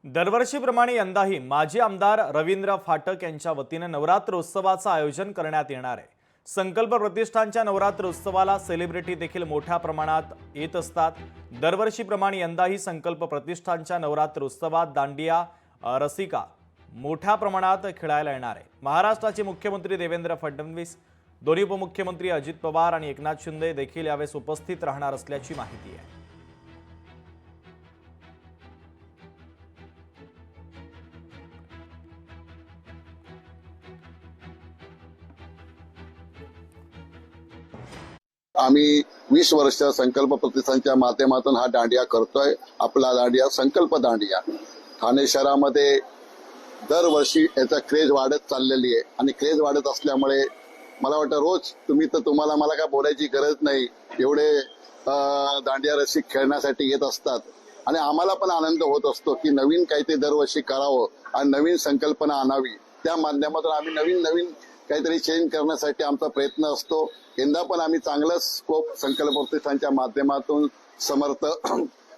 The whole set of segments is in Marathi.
दरवर्षीप्रमाणे यंदाही माजी आमदार रवींद्र फाटक यांच्या वतीने नवरात्रोत्सवाचं आयोजन करण्यात येणार आहे। संकल्प प्रतिष्ठानच्या नवरात्रोत्सवाला सेलिब्रिटी देखील मोठ्या प्रमाणात येत असतात। दरवर्षीप्रमाणे यंदाही संकल्प प्रतिष्ठानच्या नवरात्रोत्सवात दांडिया रसिका मोठ्या प्रमाणात खेळायला येणार आहे। महाराष्ट्राचे मुख्यमंत्री देवेंद्र फडणवीस, दोन्ही उपमुख्यमंत्री अजित पवार आणि एकनाथ शिंदे देखील यावेळेस उपस्थित राहणार असल्याची माहिती आहे। आम्ही 20 वर्ष संकल्प प्रतिष्ठानच्या माध्यमातून हा दांडिया करतोय। आपला दांडिया संकल्प दांडिया ठाणे शहरामध्ये दरवर्षी याचा क्रेज वाढत चाललेली आहे आणि क्रेज वाढत असल्यामुळे मला वाटतं रोज तुम्हाला मला काय बोलायची गरज नाही, एवढे दांडिया रसिक खेळण्यासाठी येत असतात आणि आम्हाला पण आनंद होत असतो की नवीन काहीतरी दरवर्षी करावं आणि नवीन संकल्पना आणावी। त्या माध्यमातून आम्ही नवीन काहीतरी चेंज करण्यासाठी आमचा प्रयत्न असतो। यंदा पण आम्ही चांगलं स्कोप संकल्प प्रतिष्ठानच्या माध्यमातून समर्थ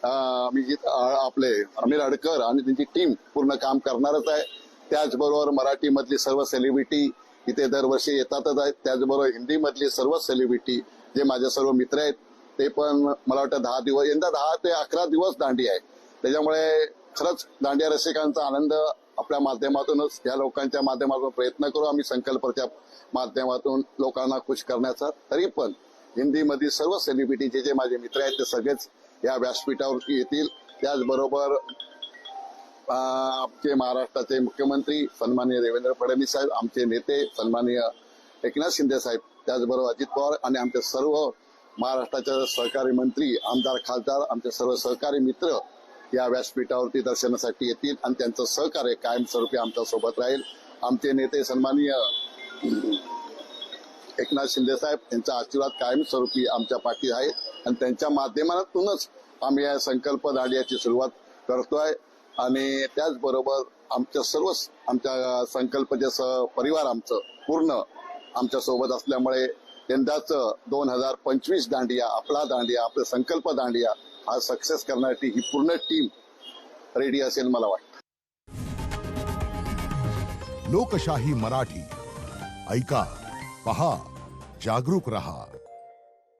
आपले अमीर अडकर आणि त्यांची टीम पूर्ण काम करणारच आहे। त्याचबरोबर मराठी मधली सर्व सेलिब्रिटी इथे दरवर्षी येतातच आहेत। त्याचबरोबर हिंदी मधली सर्व सेलिब्रिटी जे माझे सर्व मित्र आहेत ते पण मला वाटतं 10 दिवस, यंदा 10 ते 11 दिवस दांडी आहे। त्याच्यामुळे खरंच दांडिया रसिकांचा आनंद आपल्या माध्यमातूनच या लोकांच्या माध्यमातून प्रयत्न करू आम्ही संकल्पच्या माध्यमातून लोकांना खुश करण्याचा। तरी पण हिंदी मधील सर्व सेलिब्रिटी जे माझे मित्र आहेत ते सगळेच या व्यासपीठावरती येतील। त्याचबरोबर आमचे महाराष्ट्राचे मुख्यमंत्री सन्माननीय देवेंद्र फडणवीस साहेब, आमचे नेते सन्माननीय एकनाथ शिंदे साहेब, त्याचबरोबर अजित पवार आणि आमचे सर्व महाराष्ट्राचे सहकारी मंत्री, आमदार, खासदार, आमचे सर्व सहकारी मित्र या व्यासपीठावरती दर्शनासाठी येतील आणि त्यांचं सहकार्य कायमस्वरूपी आमच्या सोबत राहील। आमचे नेते सन्माननीय एकनाथ शिंदे साहेब यांचा आशीर्वाद कायमस्वरूपी आमच्या पाठी आहे आणि त्यांच्या माध्यमातूनच आम्ही या संकल्प दांडियाची सुरुवात करतोय। आणि त्याचबरोबर आमच्या संकल्पचे परिवार आमचं पूर्ण आमच्या सोबत असल्यामुळे यंदाच 2025 दांडिया, आपला संकल्प दांडिया हा सक्सेस करण्यासाठी ही पूर्ण टीम रेडी असेल मला वाटतं। लोकशाही मराठी ऐका, पहा, जागरूक रहा।